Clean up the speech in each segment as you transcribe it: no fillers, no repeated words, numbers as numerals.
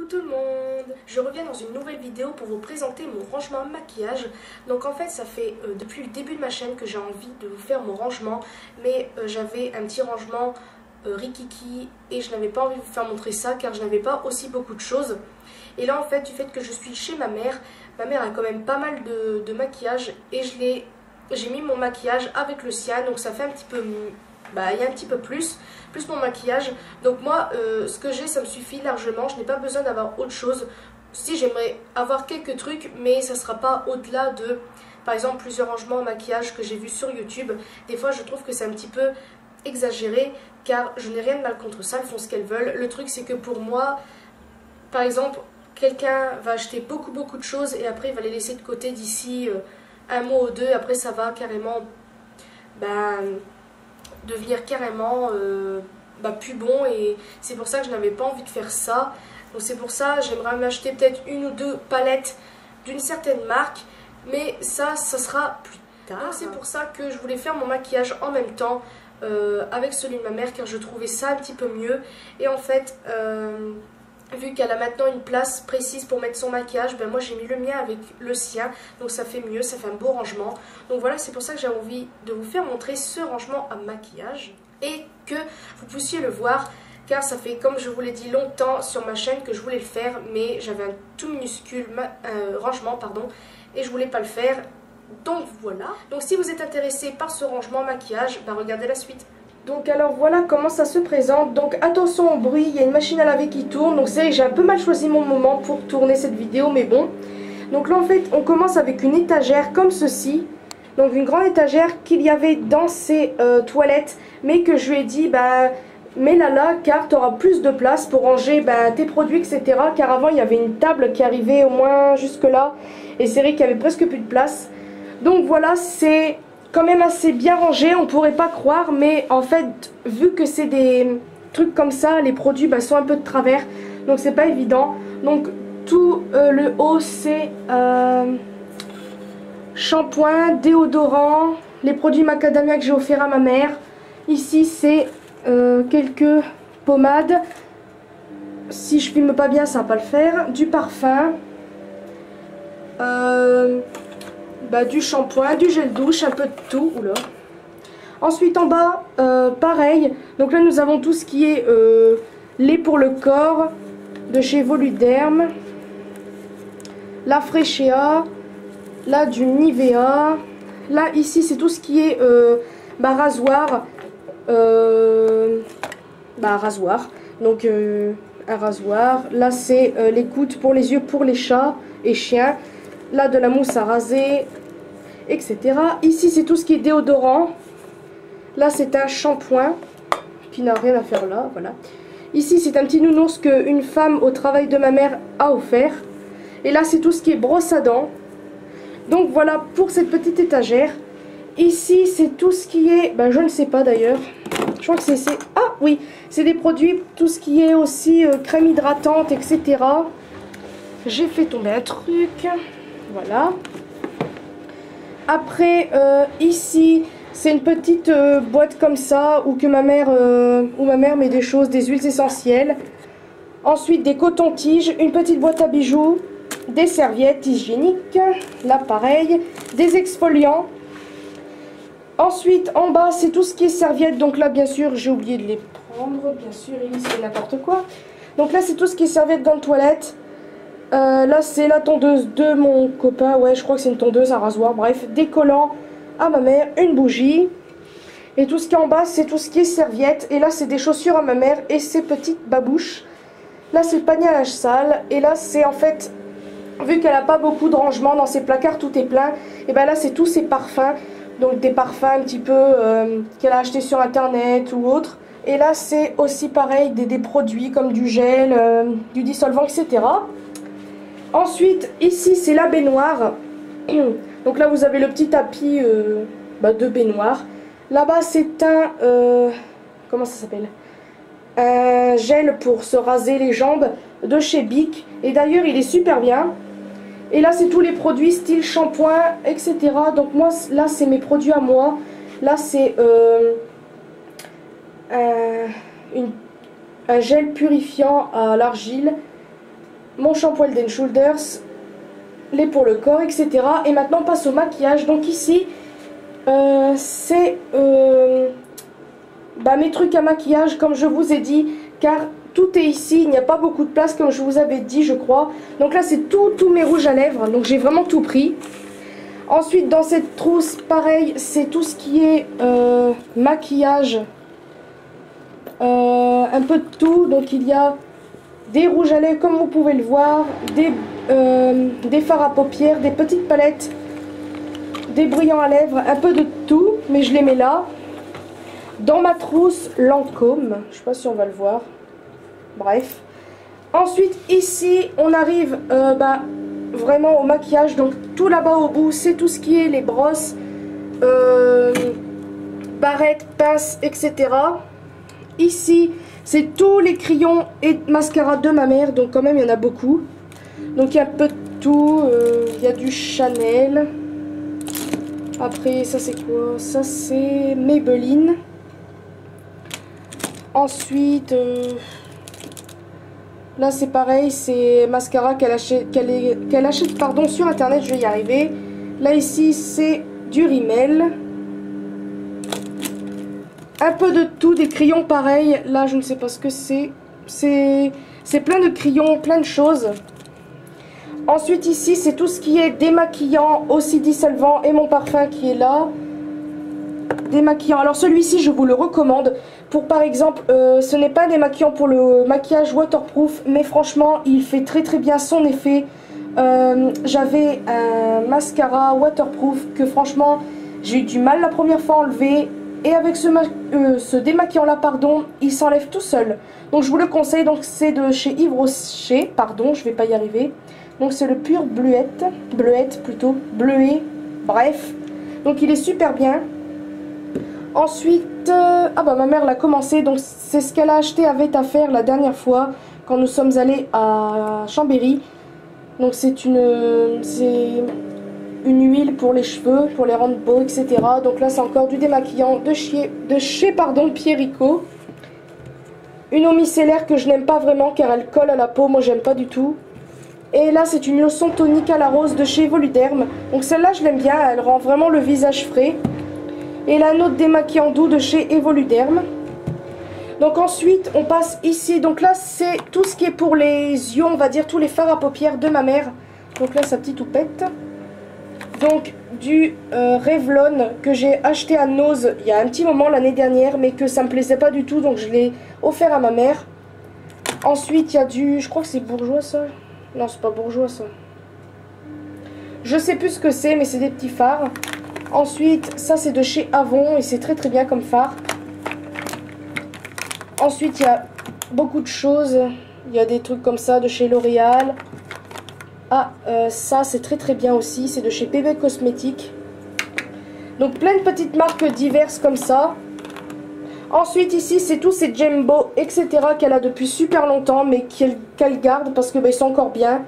Coucou tout le monde, je reviens dans une nouvelle vidéo pour vous présenter mon rangement maquillage. Donc en fait ça fait depuis le début de ma chaîne que j'ai envie de vous faire mon rangement, mais j'avais un petit rangement rikiki et je n'avais pas envie de vous faire montrer ça car je n'avais pas aussi beaucoup de choses. Et là en fait du fait que je suis chez ma mère a quand même pas mal de maquillage et j'ai mis mon maquillage avec le sien, donc ça fait un petit peu... il y a un petit peu plus mon maquillage. Donc moi, ce que j'ai, ça me suffit largement. Je n'ai pas besoin d'avoir autre chose. Si, j'aimerais avoir quelques trucs, mais ça ne sera pas au-delà de, par exemple, plusieurs rangements en maquillage que j'ai vu sur YouTube. Des fois, je trouve que c'est un petit peu exagéré, car je n'ai rien de mal contre ça. Elles font ce qu'elles veulent. Le truc, c'est que pour moi, par exemple, quelqu'un va acheter beaucoup de choses et après, il va les laisser de côté d'ici un mois ou deux. Après, ça va carrément... devenir carrément plus bon, et c'est pour ça que je n'avais pas envie de faire ça. Donc c'est pour ça j'aimerais m'acheter peut-être une ou deux palettes d'une certaine marque, mais ça sera plus tard. C'est pour ça que je voulais faire mon maquillage en même temps avec celui de ma mère, car je trouvais ça un petit peu mieux. Et en fait vu qu'elle a maintenant une place précise pour mettre son maquillage, moi j'ai mis le mien avec le sien, donc ça fait mieux, ça fait un beau rangement. Donc voilà, c'est pour ça que j'ai envie de vous faire montrer ce rangement à maquillage et que vous puissiez le voir, car ça fait, comme je vous l'ai dit, longtemps sur ma chaîne que je voulais le faire, mais j'avais un tout minuscule rangement, et je voulais pas le faire. Donc voilà. Donc si vous êtes intéressé par ce rangement maquillage, regardez la suite. Donc alors voilà comment ça se présente. Donc attention au bruit, il y a une machine à laver qui tourne. Donc c'est vrai que j'ai un peu mal choisi mon moment pour tourner cette vidéo, mais bon. Donc là en fait on commence avec une étagère comme ceci. Donc une grande étagère qu'il y avait dans ces toilettes, mais que je lui ai dit mets-la là car tu auras plus de place pour ranger tes produits, etc. Car avant il y avait une table qui arrivait au moins jusque là, et c'est vrai qu'il y avait presque plus de place. Donc voilà, c'est quand même assez bien rangé, on pourrait pas croire, mais en fait vu que c'est des trucs comme ça, les produits sont un peu de travers, donc c'est pas évident. Donc tout le haut c'est shampoing, déodorant, les produits macadamia que j'ai offert à ma mère. Ici c'est quelques pommades, si je filme pas bien ça va pas le faire, du parfum, du shampoing, du gel douche, un peu de tout. Oula. Ensuite en bas pareil, donc là nous avons tout ce qui est lait pour le corps de chez Voluderm, la Freeshea, là du Nivea, là ici c'est tout ce qui est rasoir, rasoir, donc un rasoir. Là c'est les gouttes pour les yeux pour les chats et chiens, là de la mousse à raser, etc. Ici c'est tout ce qui est déodorant. Là c'est un shampoing qui n'a rien à faire là, voilà. Ici c'est un petit nounours qu'une femme au travail de ma mère a offert. Et là c'est tout ce qui est brosse à dents. Donc voilà pour cette petite étagère. Ici c'est tout ce qui est, je ne sais pas d'ailleurs, je crois que c'est... Ah oui, c'est des produits, tout ce qui est aussi crème hydratante, etc. J'ai fait tomber un truc, voilà. Après ici c'est une petite boîte comme ça où ma mère met des choses, des huiles essentielles. Ensuite des cotons-tiges, une petite boîte à bijoux, des serviettes hygiéniques, là pareil, des exfoliants. Ensuite en bas c'est tout ce qui est serviettes, donc là bien sûr j'ai oublié de les prendre, bien sûr ici c'est n'importe quoi. Donc là c'est tout ce qui est serviettes dans les toilettes. Là c'est la tondeuse de mon copain, ouais je crois que c'est une tondeuse, un rasoir, bref, des collants à ma mère, une bougie. Et tout ce qui est en bas c'est tout ce qui est serviettes. Et là c'est des chaussures à ma mère et ses petites babouches. Là c'est le panier à linge sale. Et là c'est en fait, vu qu'elle n'a pas beaucoup de rangement dans ses placards, tout est plein. Et là c'est tous ses parfums. Donc des parfums un petit peu qu'elle a acheté sur internet ou autre. Et là c'est aussi pareil des produits comme du gel, du dissolvant, etc. Ensuite, ici, c'est la baignoire. Donc là, vous avez le petit tapis de baignoire. Là-bas, c'est un... comment ça s'appelle? Un gel pour se raser les jambes de chez Bic. Et d'ailleurs, il est super bien. Et là, c'est tous les produits style shampoing, etc. Donc moi, là, c'est mes produits à moi. Là, c'est un gel purifiant à l'argile. mon shampoing Head & Shoulders, les pour le corps, etc. Et maintenant on passe au maquillage. Donc ici, c'est mes trucs à maquillage comme je vous ai dit, car tout est ici, il n'y a pas beaucoup de place comme je vous avais dit je crois. Donc là c'est tous mes rouges à lèvres, donc j'ai vraiment tout pris. Ensuite dans cette trousse pareil c'est tout ce qui est maquillage, un peu de tout. Donc il y a des rouges à lèvres comme vous pouvez le voir, des fards à paupières, des petites palettes, des brillants à lèvres, un peu de tout, mais je les mets là. Dans ma trousse Lancôme, je sais pas si on va le voir, bref. Ensuite ici on arrive vraiment au maquillage. Donc tout là-bas au bout c'est tout ce qui est les brosses, barrettes, pinces, etc. Ici c'est tous les crayons et mascara de ma mère, donc quand même il y en a beaucoup. Donc il y a un peu de tout, il y a du Chanel. Après ça c'est quoi? Ça c'est Maybelline. Ensuite là c'est pareil, c'est mascara qu'elle achète pardon, sur internet, je vais y arriver. Là ici c'est du Rimmel. Un peu de tout, des crayons pareil. Là je ne sais pas ce que c'est. C'est plein de crayons, plein de choses. Ensuite ici c'est tout ce qui est démaquillant, aussi dissolvant, et mon parfum qui est là. Démaquillant, alors celui-ci je vous le recommande pour par exemple, ce n'est pas un démaquillant pour le maquillage waterproof, mais franchement il fait très très bien son effet. J'avais un mascara waterproof que franchement j'ai eu du mal la première fois à enlever, et avec ce démaquillant là pardon, il s'enlève tout seul. Donc je vous le conseille. Donc c'est de chez Yves Rocher, pardon je vais pas y arriver. Donc c'est le pur bleuette plutôt, bleuet, bref. Donc il est super bien. Ensuite, ma mère l'a commencé, donc c'est ce qu'elle a acheté à Vetafer la dernière fois quand nous sommes allés à Chambéry. Donc c'est une huile pour les cheveux, pour les rendre beaux, etc. Donc là c'est encore du démaquillant de chez Pierrico. Une eau micellaire que je n'aime pas vraiment car elle colle à la peau, moi j'aime pas du tout. Et là c'est une lotion tonique à la rose de chez Voluderm. Donc celle-là je l'aime bien, elle rend vraiment le visage frais. Et la note démaquillant doux de chez Evoluderm. Donc ensuite on passe ici. Donc là c'est tout ce qui est pour les yeux, on va dire tous les fards à paupières de ma mère. Donc là sa petite houppette. Donc du Revlon que j'ai acheté à Nose il y a un petit moment l'année dernière, mais que ça me plaisait pas du tout, donc je l'ai offert à ma mère. Ensuite il y a du, je crois que c'est Bourjois ça. Non c'est pas Bourjois ça. Je sais plus ce que c'est, mais c'est des petits fards. Ensuite, ça c'est de chez Avon et c'est très très bien comme fard. Ensuite, il y a beaucoup de choses. Il y a des trucs comme ça de chez L'Oréal. Ça c'est très très bien aussi. C'est de chez PB Cosmétiques. Donc plein de petites marques diverses comme ça. Ensuite ici, c'est tous ces Jumbo, etc. qu'elle a depuis super longtemps, mais qu'elle garde parce que ils sont encore bien.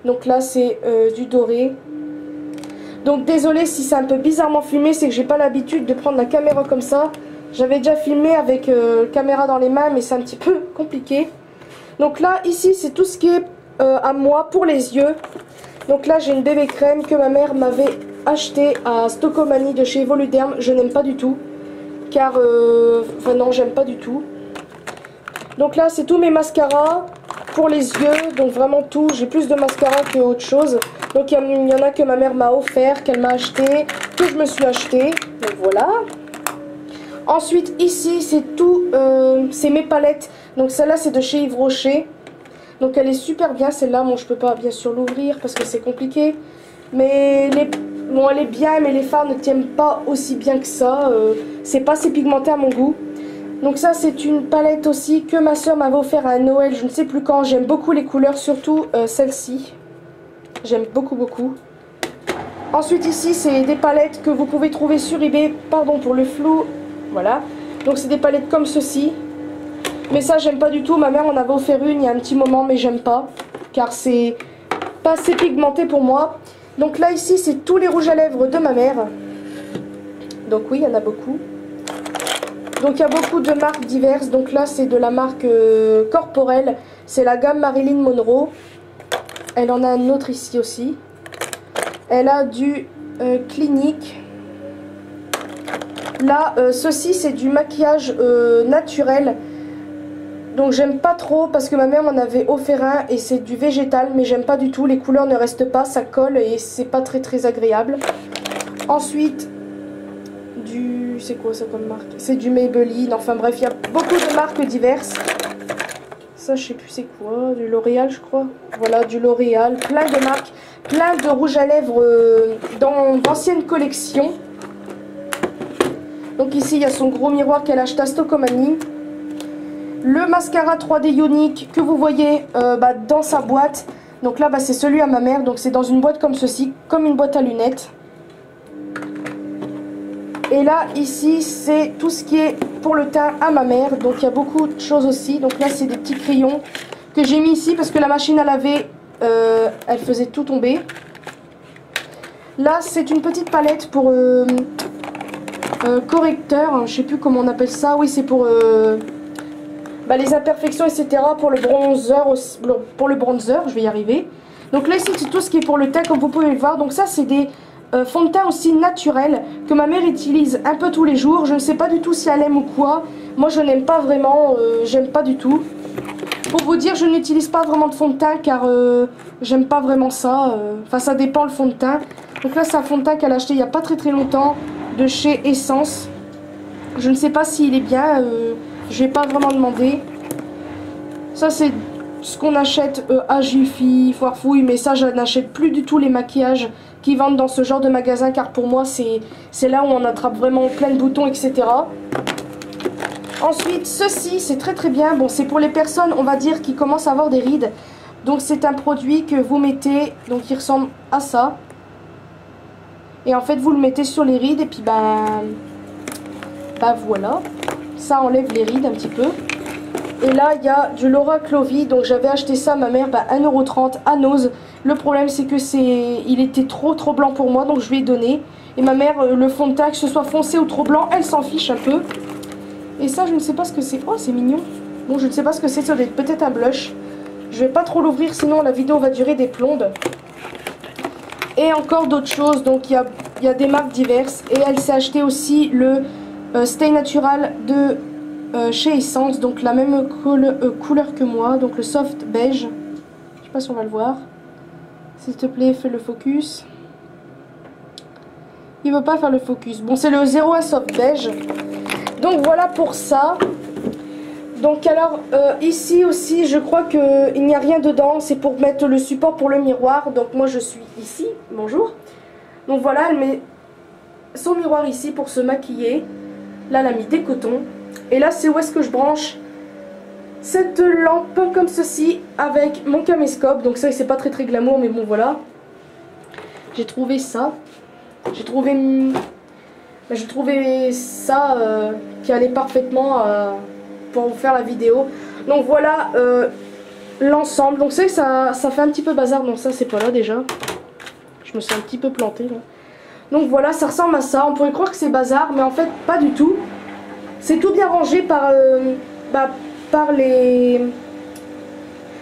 Donc là, c'est du doré. Donc désolé si c'est un peu bizarrement filmé, c'est que j'ai pas l'habitude de prendre la caméra comme ça. J'avais déjà filmé avec caméra dans les mains, mais c'est un petit peu compliqué. Donc là, ici, c'est tout ce qui est à moi pour les yeux. Donc là, j'ai une bébé crème que ma mère m'avait acheté à Stockomanie de chez Voluderm. Je n'aime pas du tout, car enfin non, j'aime pas du tout. Donc là, c'est tous mes mascaras pour les yeux, donc vraiment tout. J'ai plus de mascara que autre chose. Donc il y en a que ma mère m'a offert, qu'elle m'a acheté, que je me suis acheté. Donc voilà. Ensuite ici c'est tout, c'est mes palettes. Donc celle-là c'est de chez Yves Rocher. Donc elle est super bien celle-là. Bon je peux pas bien sûr l'ouvrir parce que c'est compliqué. Mais bon, elle est bien, mais les fards ne tiennent pas aussi bien que ça. C'est pas assez pigmenté à mon goût. Donc ça c'est une palette aussi que ma soeur m'avait offert à Noël, je ne sais plus quand. J'aime beaucoup les couleurs, surtout celle-ci. J'aime beaucoup beaucoup. Ensuite ici c'est des palettes que vous pouvez trouver sur eBay. Pardon pour le flou. Voilà. Donc c'est des palettes comme ceci. Mais ça j'aime pas du tout. Ma mère en avait offert une il y a un petit moment, mais j'aime pas. Car c'est pas assez pigmenté pour moi. Donc là ici c'est tous les rouges à lèvres de ma mère. Donc oui il y en a beaucoup. Donc il y a beaucoup de marques diverses. Donc là c'est de la marque Corporelle. C'est la gamme Marilyn Monroe. Elle en a un autre ici aussi. Elle a du Clinique. Là, ceci c'est du maquillage naturel. Donc j'aime pas trop parce que ma mère m'en avait offert un et c'est du végétal. Mais j'aime pas du tout, les couleurs ne restent pas, ça colle et c'est pas très agréable. Ensuite, c'est quoi ça comme marque? C'est du Maybelline, enfin bref, il y a beaucoup de marques diverses. Ça, je sais plus c'est quoi, du L'Oréal, je crois. Voilà, du L'Oréal, plein de marques, plein de rouges à lèvres dans d'anciennes collections. Donc ici, il y a son gros miroir qu'elle a acheté à Stocomanie. Le mascara 3D Ionic que vous voyez dans sa boîte. Donc là, c'est celui à ma mère, donc c'est dans une boîte comme ceci, comme une boîte à lunettes. Et là, ici, c'est tout ce qui est pour le teint à ma mère. Donc, il y a beaucoup de choses aussi. Donc là, c'est des petits crayons que j'ai mis ici parce que la machine à laver, elle faisait tout tomber. Là, c'est une petite palette pour correcteur. Je sais plus comment on appelle ça. Oui, c'est pour les imperfections, etc. Pour le bronzer, je vais y arriver. Donc là, ici, c'est tout ce qui est pour le teint, comme vous pouvez le voir. Donc ça, c'est des... fond de teint aussi naturel que ma mère utilise un peu tous les jours. Je ne sais pas du tout si elle aime ou quoi. Moi je n'aime pas vraiment, j'aime pas du tout. Pour vous dire, je n'utilise pas vraiment de fond de teint car j'aime pas vraiment ça. Enfin ça dépend le fond de teint. Donc là c'est un fond de teint qu'elle a acheté il n'y a pas très longtemps de chez Essence. Je ne sais pas s'il est bien, je vais pas vraiment demander. Ça c'est ce qu'on achète à Jiffy, Foirefouille, mais ça je n'achète plus du tout les maquillages qui vendent dans ce genre de magasin car pour moi c'est là où on attrape vraiment plein de boutons, etc. Ensuite ceci c'est très bien, bon c'est pour les personnes on va dire qui commencent à avoir des rides. Donc c'est un produit que vous mettez, donc il ressemble à ça. Et en fait vous le mettez sur les rides et puis voilà, ça enlève les rides un petit peu. Et là, il y a du Laura Clovy. Donc, j'avais acheté ça, ma mère, 1,30 € à Nose. Le problème, c'est que il était trop blanc pour moi. Donc, je lui ai donné. Et ma mère, le fond de teint, que ce soit foncé ou trop blanc, elle s'en fiche un peu. Et ça, je ne sais pas ce que c'est. Oh, c'est mignon. Bon, je ne sais pas ce que c'est. Ça doit être peut-être un blush. Je vais pas trop l'ouvrir, sinon la vidéo va durer des plombes. Et encore d'autres choses. Donc, il y a des marques diverses. Et elle s'est acheté aussi le Stay Natural de... chez Essence, donc la même couleur que moi, donc le soft beige. Je sais pas si on va le voir. S'il te plaît, fais le focus. Il veut pas faire le focus. Bon, c'est le 01 soft beige. Donc voilà pour ça. Donc alors, ici aussi, je crois qu'il n'y a rien dedans. C'est pour mettre le support pour le miroir. Donc moi, je suis ici. Bonjour. Donc voilà, elle met son miroir ici pour se maquiller. Là, elle a mis des cotons. Et là, c'est où est-ce que je branche cette lampe comme ceci avec mon caméscope. Donc ça, c'est pas très glamour, mais bon, voilà. J'ai trouvé ça. J'ai trouvé ça qui allait parfaitement pour vous faire la vidéo. Donc voilà l'ensemble. Donc c'est que ça fait un petit peu bazar. Donc ça, c'est pas là déjà. Je me suis un petit peu plantée là. Donc voilà, ça ressemble à ça. On pourrait croire que c'est bazar, mais en fait, pas du tout. C'est tout bien rangé pas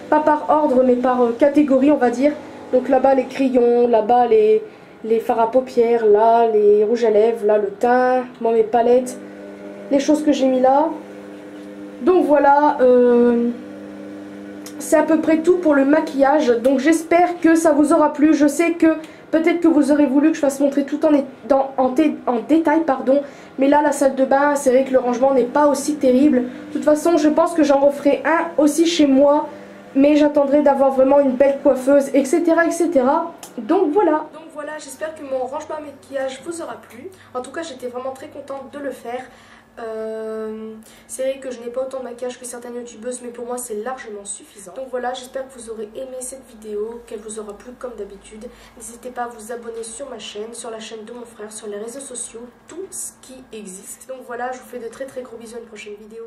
par ordre, mais par catégorie, on va dire. Donc là-bas, les crayons, là-bas, les fards à paupières, là, les rouges à lèvres, là, le teint, moi, mes palettes, les choses que j'ai mis là. Donc voilà, c'est à peu près tout pour le maquillage. Donc j'espère que ça vous aura plu. Je sais que peut-être que vous aurez voulu que je fasse montrer tout en détail, pardon. Mais là, la salle de bain, c'est vrai que le rangement n'est pas aussi terrible. De toute façon, je pense que j'en referai un aussi chez moi. Mais j'attendrai d'avoir vraiment une belle coiffeuse, etc. Donc voilà. Donc voilà, j'espère que mon rangement à maquillage vous aura plu. En tout cas, j'étais vraiment très contente de le faire. C'est vrai que je n'ai pas autant de maquillage que certaines youtubeuses, mais pour moi c'est largement suffisant. Donc voilà, j'espère que vous aurez aimé cette vidéo, qu'elle vous aura plu comme d'habitude. N'hésitez pas à vous abonner sur ma chaîne, sur la chaîne de mon frère, sur les réseaux sociaux, tout ce qui existe. Donc voilà, je vous fais de très gros bisous à une prochaine vidéo.